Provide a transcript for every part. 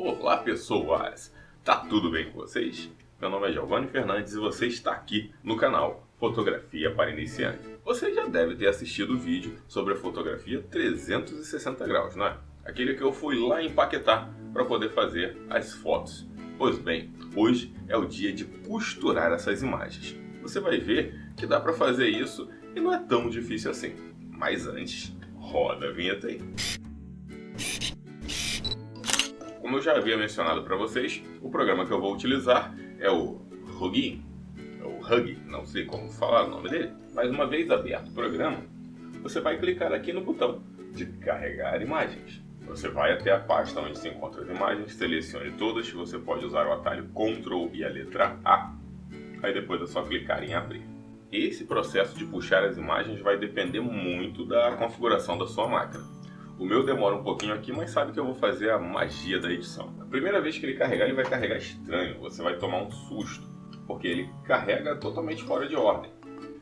Olá pessoas, tá tudo bem com vocês? Meu nome é Giovanni Fernandes e você está aqui no canal Fotografia para Iniciante. Você já deve ter assistido o vídeo sobre a fotografia 360 graus, não é? Aquele que eu fui lá em Paquetá para poder fazer as fotos. Pois bem, hoje é o dia de costurar essas imagens. Você vai ver que dá para fazer isso e não é tão difícil assim. Mas antes, roda a vinheta aí. Como eu já havia mencionado para vocês, o programa que eu vou utilizar é o Huggy, não sei como falar o nome dele, mas uma vez aberto o programa, você vai clicar aqui no botão de carregar imagens. Você vai até a pasta onde se encontram as imagens, selecione todas, você pode usar o atalho Ctrl e a letra A, aí depois é só clicar em abrir. Esse processo de puxar as imagens vai depender muito da configuração da sua máquina. O meu demora um pouquinho aqui, mas sabe que eu vou fazer a magia da edição. A primeira vez que ele carregar, ele vai carregar estranho. Você vai tomar um susto, porque ele carrega totalmente fora de ordem.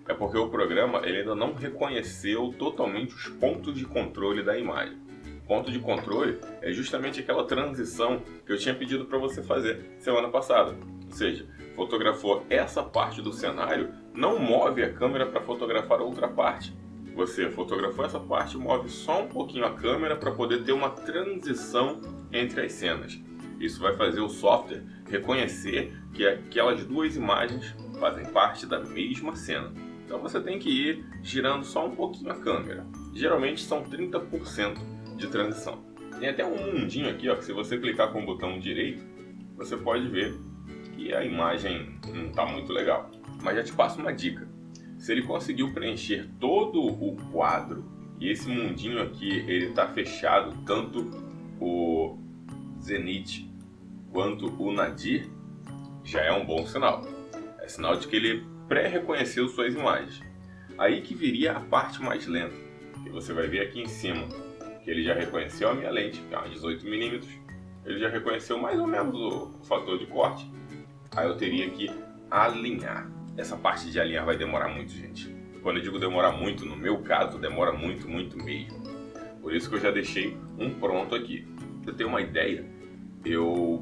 É porque o programa ele ainda não reconheceu totalmente os pontos de controle da imagem. Ponto de controle é justamente aquela transição que eu tinha pedido para você fazer semana passada. Ou seja, fotografou essa parte do cenário, não move a câmera para fotografar a outra parte. Você fotografou essa parte, move só um pouquinho a câmera para poder ter uma transição entre as cenas. Isso vai fazer o software reconhecer que aquelas duas imagens fazem parte da mesma cena. Então você tem que ir girando só um pouquinho a câmera. Geralmente são 30% de transição. Tem até um mundinho aqui, ó, que se você clicar com o botão direito, você pode ver que a imagem não está muito legal. Mas já te passo uma dica. Se ele conseguiu preencher todo o quadro e esse mundinho aqui ele está fechado, tanto o Zenith quanto o Nadir, já é um bom sinal. É sinal de que ele pré-reconheceu suas imagens. Aí que viria a parte mais lenta, que você vai ver aqui em cima, que ele já reconheceu a minha lente, que é uma 18mm, ele já reconheceu mais ou menos o fator de corte. Aí eu teria que alinhar. Essa parte de alinhar vai demorar muito, gente. Quando eu digo demorar muito, no meu caso, demora muito mesmo. Por isso que eu já deixei um pronto aqui. Pra você ter uma ideia, eu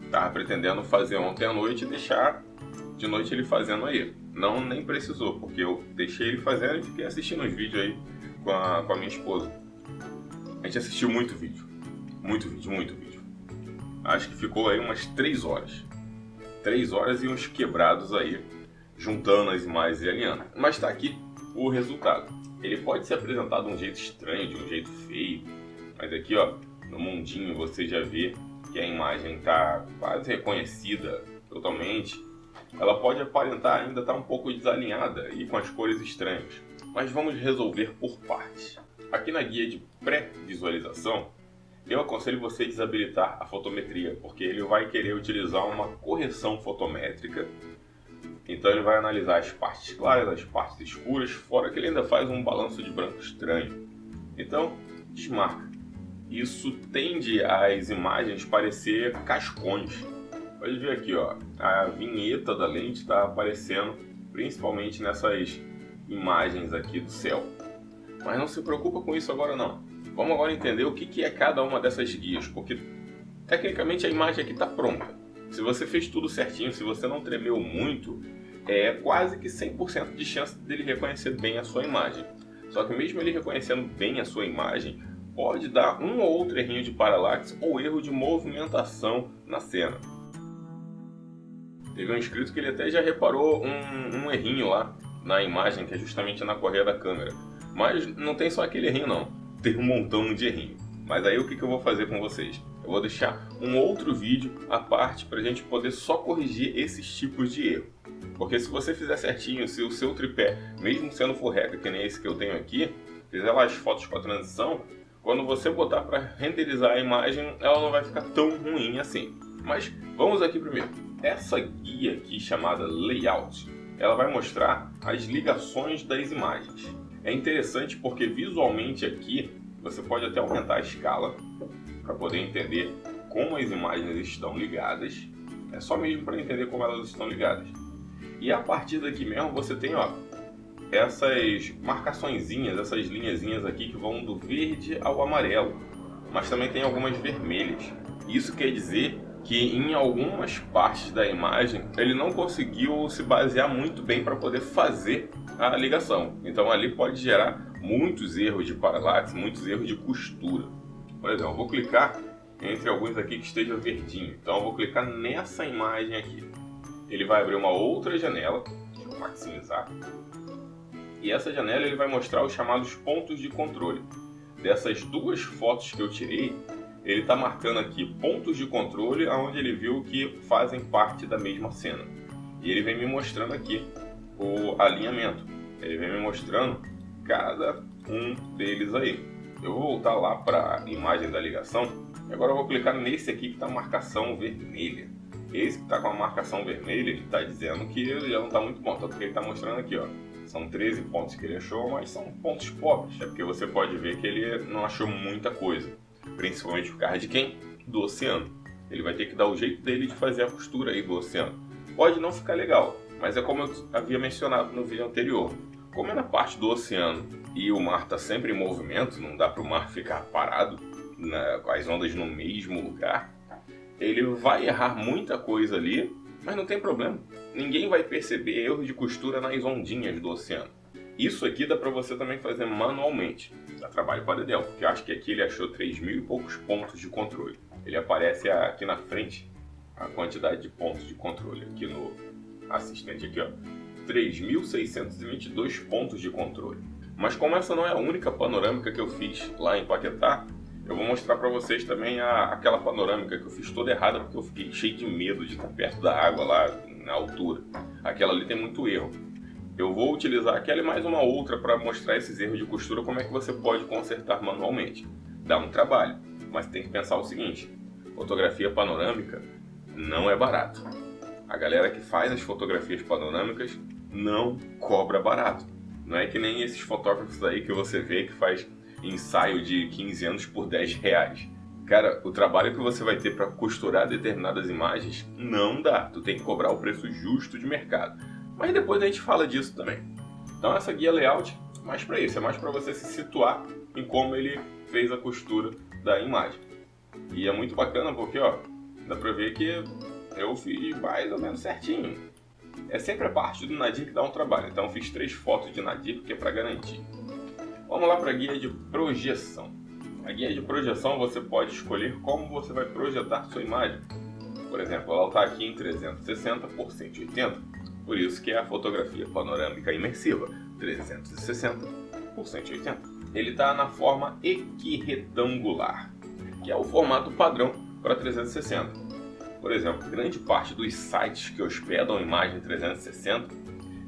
estava pretendendo fazer ontem à noite e deixar de noite ele fazendo aí. Não, nem precisou, porque eu deixei ele fazendo e fiquei assistindo os vídeos aí com a minha esposa. A gente assistiu muito vídeo. Muito vídeo. Acho que ficou aí umas 3 horas. 3 horas e uns quebrados aí, juntando as imagens e alinhando. Mas está aqui o resultado. Ele pode ser apresentado de um jeito estranho, de um jeito feio, mas aqui ó, no mundinho você já vê que a imagem está quase reconhecida totalmente. Ela pode aparentar ainda estar um pouco desalinhada e com as cores estranhas, mas vamos resolver por partes. Aqui na guia de pré-visualização, eu aconselho você a desabilitar a fotometria, porque ele vai querer utilizar uma correção fotométrica. Então ele vai analisar as partes claras, as partes escuras, fora que ele ainda faz um balanço de branco estranho. Então, desmarca. Isso tende as imagens parecer cascões. Pode ver aqui, ó, a vinheta da lente está aparecendo principalmente nessas imagens aqui do céu. Mas não se preocupa com isso agora não. Vamos agora entender o que é cada uma dessas guias, porque tecnicamente a imagem aqui está pronta. Se você fez tudo certinho, se você não tremeu muito, é quase que 100% de chance dele reconhecer bem a sua imagem. Só que mesmo ele reconhecendo bem a sua imagem, pode dar um ou outro errinho de paralaxe ou erro de movimentação na cena. Teve um inscrito que ele até já reparou um errinho lá na imagem, que é justamente na correia da câmera. Mas não tem só aquele errinho não, tem um montão de errinho. Mas aí o que eu vou fazer com vocês? Eu vou deixar um outro vídeo à parte para a gente poder só corrigir esses tipos de erro. Porque se você fizer certinho, se o seu tripé, mesmo sendo full regra, que nem esse que eu tenho aqui, fizer lá as fotos com a transição, quando você botar para renderizar a imagem, ela não vai ficar tão ruim assim. Mas vamos aqui primeiro. Essa guia aqui chamada Layout, ela vai mostrar as ligações das imagens. É interessante porque visualmente aqui você pode até aumentar a escala para poder entender como as imagens estão ligadas. É só mesmo para entender como elas estão ligadas. E a partir daqui mesmo você tem ó, essas marcaçõezinhas, essas linhazinhas aqui que vão do verde ao amarelo. Mas também tem algumas vermelhas. Isso quer dizer que em algumas partes da imagem ele não conseguiu se basear muito bem para poder fazer a ligação. Então ali pode gerar muitos erros de paralaxe, muitos erros de costura. Por exemplo, eu vou clicar entre alguns aqui que esteja verdinho. Então eu vou clicar nessa imagem aqui. Ele vai abrir uma outra janela, deixa eu maximizar. E essa janela ele vai mostrar os chamados pontos de controle. Dessas duas fotos que eu tirei, ele está marcando aqui pontos de controle onde ele viu que fazem parte da mesma cena. E ele vem me mostrando aqui o alinhamento. Ele vem me mostrando cada um deles aí. Eu vou voltar lá para a imagem da ligação. E agora eu vou clicar nesse aqui que está a marcação vermelha. Esse que está com a marcação vermelha, ele está dizendo que ele já não está muito bom. Tanto que ele está mostrando aqui, ó. São 13 pontos que ele achou, mas são pontos pobres. É porque você pode ver que ele não achou muita coisa. Principalmente por causa de quem? Do oceano. Ele vai ter que dar o jeito dele de fazer a costura aí do oceano. Pode não ficar legal, mas é como eu havia mencionado no vídeo anterior. Como é na parte do oceano e o mar está sempre em movimento, não dá para o mar ficar parado, com as ondas no mesmo lugar, ele vai errar muita coisa ali, mas não tem problema. Ninguém vai perceber erros de costura nas ondinhas do oceano. Isso aqui dá para você também fazer manualmente. Dá trabalho para Dedéu, porque eu acho que aqui ele achou 3.000 e poucos pontos de controle. Ele aparece aqui na frente a quantidade de pontos de controle. Aqui no assistente, aqui, ó, 3.622 pontos de controle. Mas como essa não é a única panorâmica que eu fiz lá em Paquetá, eu vou mostrar para vocês também aquela panorâmica que eu fiz toda errada, porque eu fiquei cheio de medo de estar perto da água lá na altura. Aquela ali tem muito erro. Eu vou utilizar aquela e mais uma outra para mostrar esses erros de costura, como é que você pode consertar manualmente. Dá um trabalho, mas tem que pensar o seguinte: fotografia panorâmica não é barato. A galera que faz as fotografias panorâmicas não cobra barato. Não é que nem esses fotógrafos aí que você vê que faz ensaio de 15 anos por 10 reais. Cara, o trabalho que você vai ter para costurar determinadas imagens não dá. Tu tem que cobrar o preço justo de mercado. Mas depois a gente fala disso também. Então essa guia layout é mais para isso, é mais para você se situar em como ele fez a costura da imagem. E é muito bacana porque, ó, dá para ver que eu fiz mais ou menos certinho. É sempre a parte do nadir que dá um trabalho, então eu fiz 3 fotos de nadir porque é para garantir. Vamos lá para a guia de projeção. A guia de projeção você pode escolher como você vai projetar sua imagem. Por exemplo, ela está aqui em 360 por 180. Por isso que é a fotografia panorâmica imersiva, 360 por 180. Ele está na forma equiretangular, que é o formato padrão para 360. Por exemplo, grande parte dos sites que hospedam imagem 360,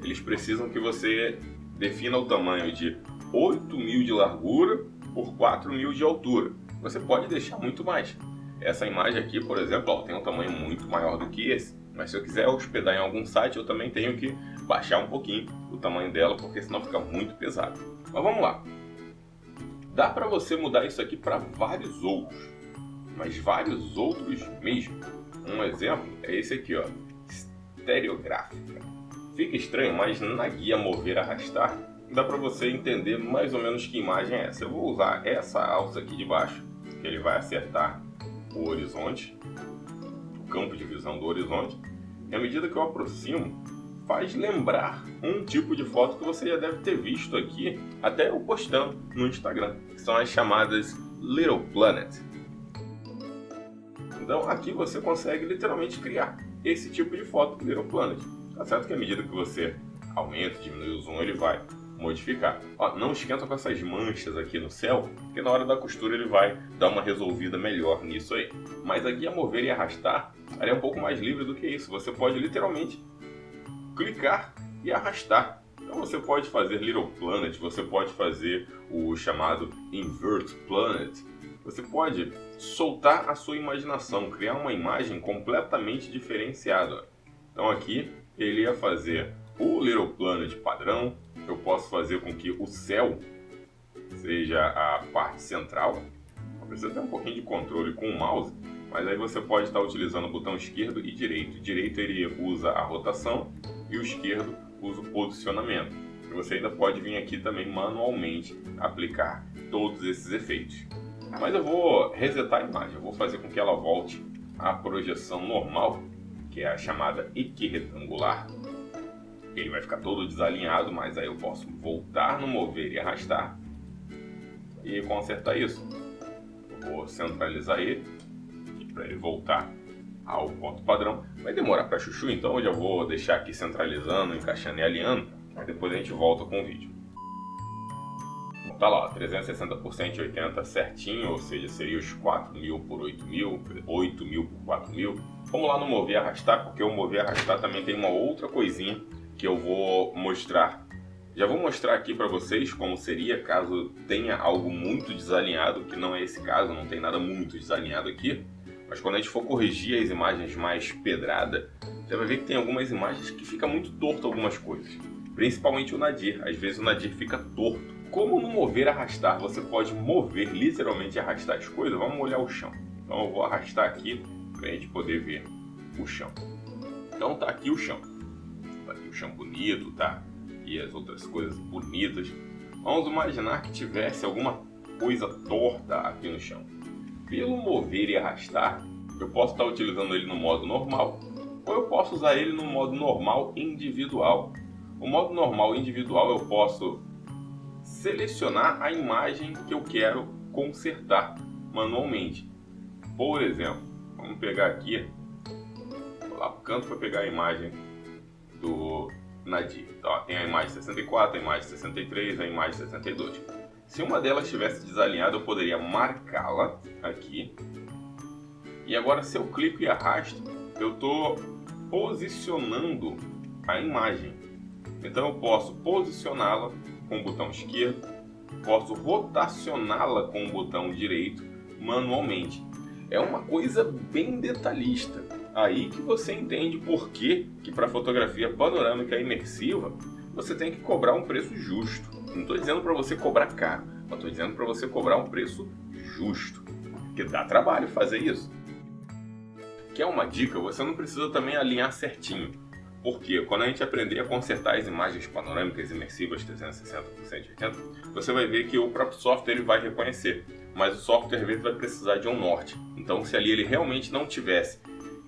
eles precisam que você defina o tamanho de 8.000 de largura por 4.000 de altura. Você pode deixar muito mais. Essa imagem aqui, por exemplo, ó, tem um tamanho muito maior do que esse. Mas se eu quiser hospedar em algum site, eu também tenho que baixar um pouquinho o tamanho dela, porque senão fica muito pesado. Mas vamos lá. Dá para você mudar isso aqui para vários outros, mas vários outros mesmo. Um exemplo é esse aqui, ó, estereográfica. Fica estranho, mas na guia Mover Arrastar, dá para você entender mais ou menos que imagem é essa. Eu vou usar essa alça aqui de baixo, que ele vai acertar o horizonte, o campo de visão do horizonte, e à medida que eu aproximo, faz lembrar um tipo de foto que você já deve ter visto aqui, até eu postando no Instagram, que são as chamadas Little Planet. Então aqui você consegue literalmente criar esse tipo de foto Little Planet. Tá certo que à medida que você aumenta, diminui o zoom, ele vai modificar. Ó, não esquenta com essas manchas aqui no céu, porque na hora da costura ele vai dar uma resolvida melhor nisso aí. Mas aqui a Mover e Arrastar, ela é um pouco mais livre do que isso. Você pode literalmente clicar e arrastar. Então você pode fazer Little Planet, você pode fazer o chamado Invert Planet. Você pode soltar a sua imaginação, criar uma imagem completamente diferenciada. Então aqui ele ia fazer o Little Planet padrão. Eu posso fazer com que o céu seja a parte central. Precisa ter um pouquinho de controle com o mouse, mas aí você pode estar utilizando o botão esquerdo e direito. O direito ele usa a rotação e o esquerdo usa o posicionamento. E você ainda pode vir aqui também manualmente aplicar todos esses efeitos. Mas eu vou resetar a imagem, eu vou fazer com que ela volte à projeção normal, que é a chamada equiretangular. Ele vai ficar todo desalinhado, mas aí eu posso voltar no mover e arrastar e consertar isso. Eu vou centralizar ele para ele voltar ao ponto padrão. Vai demorar para chuchu, então eu já vou deixar aqui centralizando, encaixando e alinhando. Aí depois a gente volta com o vídeo. Tá lá, 360 por 180 certinho, ou seja, seria os 4.000 por 8.000, 8.000 por 4.000. Vamos lá no mover e arrastar, porque o mover e arrastar também tem uma outra coisinha que eu vou mostrar. Já vou mostrar aqui para vocês como seria caso tenha algo muito desalinhado, que não é esse caso, não tem nada muito desalinhado aqui. Mas quando a gente for corrigir as imagens mais pedrada, você vai ver que tem algumas imagens que fica muito torto algumas coisas. Principalmente o nadir, às vezes o nadir fica torto. Como no mover e arrastar você pode mover, literalmente arrastar as coisas, vamos olhar o chão. Então eu vou arrastar aqui para a gente poder ver o chão. Então tá aqui o chão. Tá aqui o chão bonito, tá? E as outras coisas bonitas. Vamos imaginar que tivesse alguma coisa torta aqui no chão. Pelo mover e arrastar, eu posso estar utilizando ele no modo normal, ou eu posso usar ele no modo normal individual. O modo normal individual eu posso selecionar a imagem que eu quero consertar manualmente. Por exemplo, vamos pegar aqui, vou lá para o canto para pegar a imagem do nadir. Então, ó, tem a imagem 64, a imagem 63, a imagem 62. Se uma delas estivesse desalinhada, eu poderia marcá-la aqui. E agora, se eu clico e arrasto, eu estou posicionando a imagem. Então, eu posso posicioná-la com o botão esquerdo, posso rotacioná-la com o botão direito manualmente. É uma coisa bem detalhista. Aí que você entende por que para fotografia panorâmica imersiva você tem que cobrar um preço justo. Não estou dizendo para você cobrar caro, mas estou dizendo para você cobrar um preço justo. Porque dá trabalho fazer isso. Quer uma dica? Você não precisa também alinhar certinho. Porque quando a gente aprender a consertar as imagens panorâmicas imersivas 360 por 180, você vai ver que o próprio software ele vai reconhecer. Mas o software às vezes vai precisar de um norte. Então se ali ele realmente não tivesse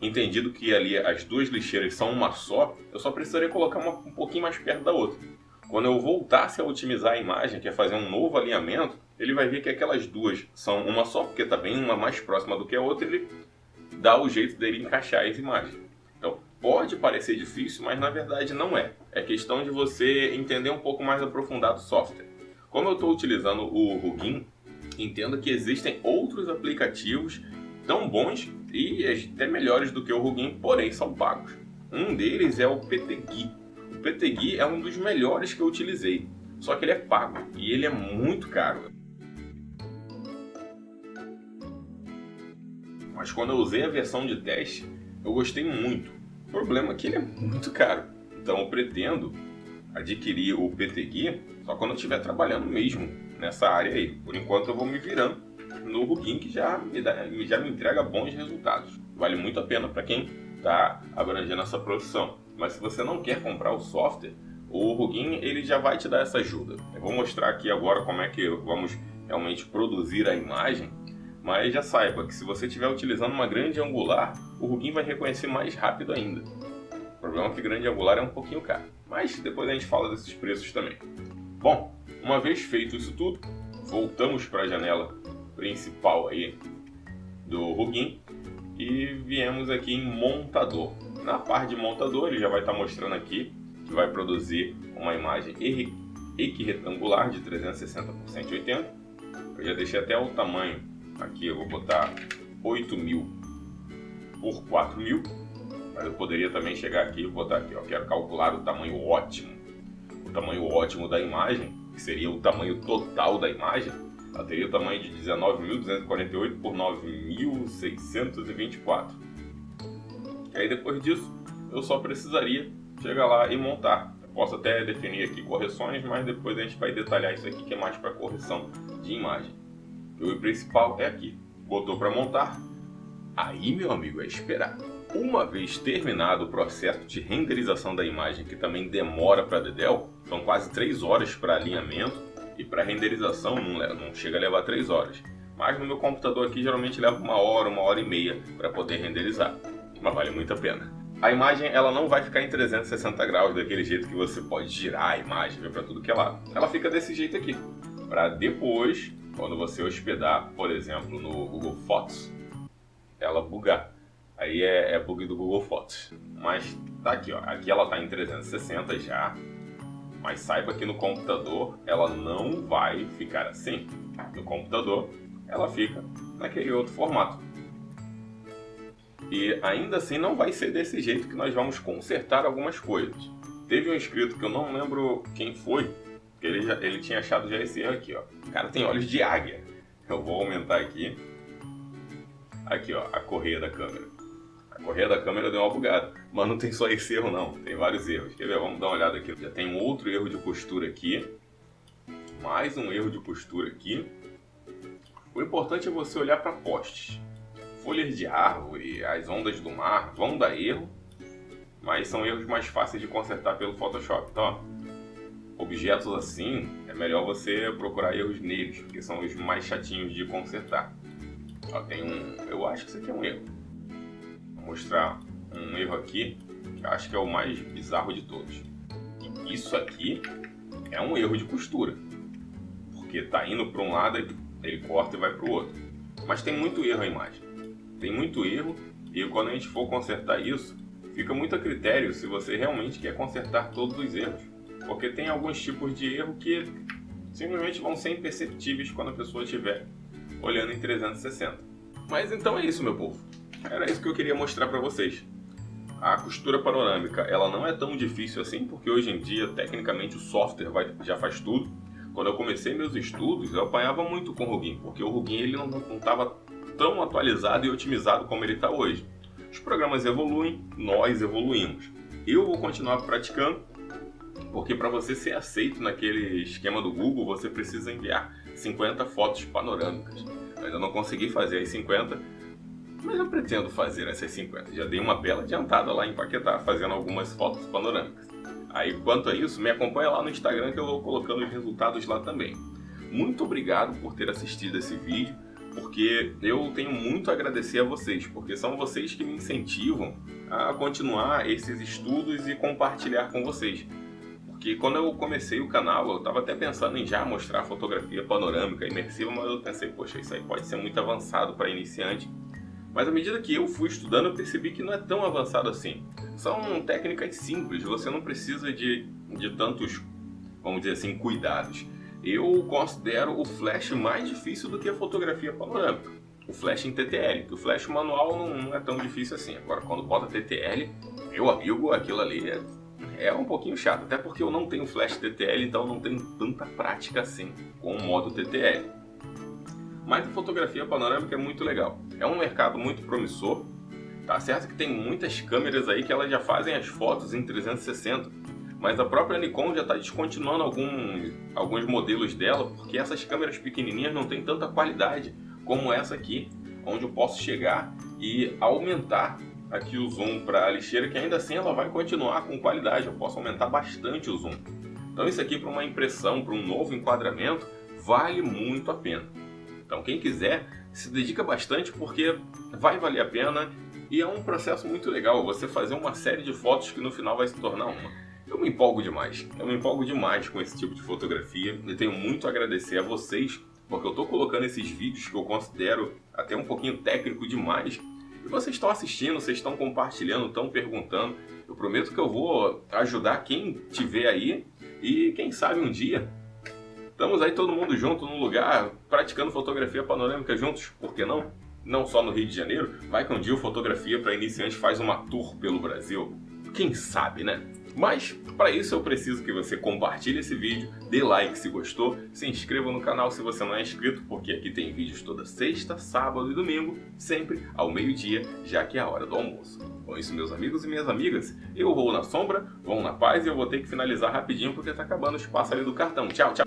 entendido que ali as duas lixeiras são uma só, eu só precisaria colocar uma um pouquinho mais perto da outra. Quando eu voltasse a otimizar a imagem, que é fazer um novo alinhamento, ele vai ver que aquelas duas são uma só, porque está bem uma mais próxima do que a outra, ele dá o jeito dele encaixar as imagens. Então, pode parecer difícil, mas na verdade não é. É questão de você entender um pouco mais aprofundado o software. Como eu estou utilizando o Hugin, entenda que existem outros aplicativos tão bons e até melhores do que o Hugin, porém são pagos. Um deles é o PTGui. O PTGui é um dos melhores que eu utilizei, só que ele é pago e ele é muito caro. Mas quando eu usei a versão de teste, eu gostei muito. O problema é que ele é muito caro. Então eu pretendo adquirir o PTGui só quando eu estiver trabalhando mesmo nessa área aí. Por enquanto eu vou me virando no Hugin, que já me entrega bons resultados. Vale muito a pena para quem está abrangendo essa produção. Mas se você não quer comprar o software, o Hugin ele já vai te dar essa ajuda. Eu vou mostrar aqui agora como é que vamos realmente produzir a imagem. Mas já saiba que se você estiver utilizando uma grande angular, o Hugin vai reconhecer mais rápido ainda. O problema é que grande angular é um pouquinho caro. Mas depois a gente fala desses preços também. Bom, uma vez feito isso tudo, voltamos para a janela principal aí do Hugin e viemos aqui em montador. Na parte de montador ele já vai estar mostrando aqui que vai produzir uma imagem equiretangular de 360 por 180. Eu já deixei até o tamanho aqui, eu vou botar 8.000 por 4.000, mas eu poderia também chegar aqui e botar aqui, ó, quero calcular o tamanho ótimo da imagem, que seria o tamanho total da imagem. Ela teria o tamanho de 19.248 por 9.624. E aí depois disso, eu só precisaria chegar lá e montar. Eu posso até definir aqui correções, mas depois a gente vai detalhar isso aqui que é mais para correção de imagem. O principal é aqui. Botou para montar. Aí, meu amigo, é esperar. Uma vez terminado o processo de renderização da imagem, que também demora para dedéu, são quase 3 horas para alinhamento, e para renderização não chega a levar 3 horas. Mas no meu computador aqui geralmente leva 1 hora e meia para poder renderizar. Mas vale muito a pena. A imagem ela não vai ficar em 360 graus daquele jeito que você pode girar a imagem, ver para tudo que é lado. Ela fica desse jeito aqui. Para depois, quando você hospedar, por exemplo, no Google Fotos, ela bugar. Aí é bug do Google Fotos. Mas tá aqui, ó. Aqui ela tá em 360 já. Mas saiba que no computador ela não vai ficar assim. No computador ela fica naquele outro formato. E ainda assim não vai ser desse jeito que nós vamos consertar algumas coisas. Teve um inscrito que eu não lembro quem foi, que ele tinha achado já esse erro aqui, ó. O cara tem olhos de águia. Eu vou aumentar aqui. Aqui, ó, a correia da câmera. A correia da câmera deu uma bugada. Mas não tem só esse erro não, tem vários erros. Quer ver? Vamos dar uma olhada aqui. Já tem um outro erro de postura aqui. Mais um erro de postura aqui. O importante é você olhar para postes. Folhas de árvore, as ondas do mar vão dar erro, mas são erros mais fáceis de consertar pelo Photoshop. Então, ó, objetos assim, é melhor você procurar erros neles, porque são os mais chatinhos de consertar. Ó, tem eu acho que isso aqui é um erro. Vou mostrar um erro aqui, que eu acho que é o mais bizarro de todos. Isso aqui é um erro de costura, porque tá indo para um lado, ele corta e vai para o outro. Mas tem muito erro a imagem. Tem muito erro e quando a gente for consertar isso, fica muito a critério se você realmente quer consertar todos os erros. Porque tem alguns tipos de erro que simplesmente vão ser imperceptíveis quando a pessoa estiver olhando em 360. Mas então é isso, meu povo. Era isso que eu queria mostrar para vocês. A costura panorâmica, ela não é tão difícil assim, porque hoje em dia, tecnicamente, o software já faz tudo. Quando eu comecei meus estudos, eu apanhava muito com o Hugin, porque o Hugin ele não estava tão atualizado e otimizado como ele está hoje. Os programas evoluem, nós evoluímos. Eu vou continuar praticando, porque para você ser aceito naquele esquema do Google, você precisa enviar 50 fotos panorâmicas. Eu ainda não consegui fazer as 50, mas eu pretendo fazer essas 50. Já dei uma bela adiantada lá em Paquetá, fazendo algumas fotos panorâmicas. Aí, quanto a isso, me acompanha lá no Instagram que eu vou colocando os resultados lá também. Muito obrigado por ter assistido esse vídeo, porque eu tenho muito a agradecer a vocês, porque são vocês que me incentivam a continuar esses estudos e compartilhar com vocês. Porque quando eu comecei o canal, eu estava até pensando em já mostrar fotografia panorâmica imersiva, mas eu pensei, poxa, isso aí pode ser muito avançado para iniciante. Mas à medida que eu fui estudando, eu percebi que não é tão avançado assim. São técnicas simples, você não precisa de tantos, vamos dizer assim, cuidados. Eu considero o flash mais difícil do que a fotografia panorâmica. O flash em TTL, que o flash manual não é tão difícil assim. Agora, quando bota TTL, meu amigo, aquilo ali é um pouquinho chato. Até porque eu não tenho flash TTL, então não tenho tanta prática assim com o modo TTL. Mas a fotografia panorâmica é muito legal. É um mercado muito promissor. Tá certo que tem muitas câmeras aí que elas já fazem as fotos em 360. Mas a própria Nikon já está descontinuando alguns modelos dela, porque essas câmeras pequenininhas não têm tanta qualidade como essa aqui, onde eu posso chegar e aumentar aqui o zoom para a lixeira, que ainda assim ela vai continuar com qualidade, eu posso aumentar bastante o zoom. Então isso aqui para uma impressão, para um novo enquadramento, vale muito a pena. Então quem quiser, se dedica bastante porque vai valer a pena e é um processo muito legal, você fazer uma série de fotos que no final vai se tornar uma. Eu me empolgo demais com esse tipo de fotografia e tenho muito a agradecer a vocês, porque eu estou colocando esses vídeos que eu considero até um pouquinho técnico demais e vocês estão assistindo, vocês estão compartilhando, estão perguntando. Eu prometo que eu vou ajudar quem tiver aí e quem sabe um dia estamos aí todo mundo junto num lugar praticando fotografia panorâmica juntos, por que não? Não só no Rio de Janeiro, vai que um dia o Fotografia para Iniciantes faz uma tour pelo Brasil, quem sabe, né? Mas, para isso eu preciso que você compartilhe esse vídeo, dê like se gostou, se inscreva no canal se você não é inscrito, porque aqui tem vídeos toda sexta, sábado e domingo, sempre ao meio-dia, já que é a hora do almoço. Com isso, meus amigos e minhas amigas, eu vou na sombra, vão na paz e eu vou ter que finalizar rapidinho porque tá acabando o espaço ali do cartão. Tchau, tchau!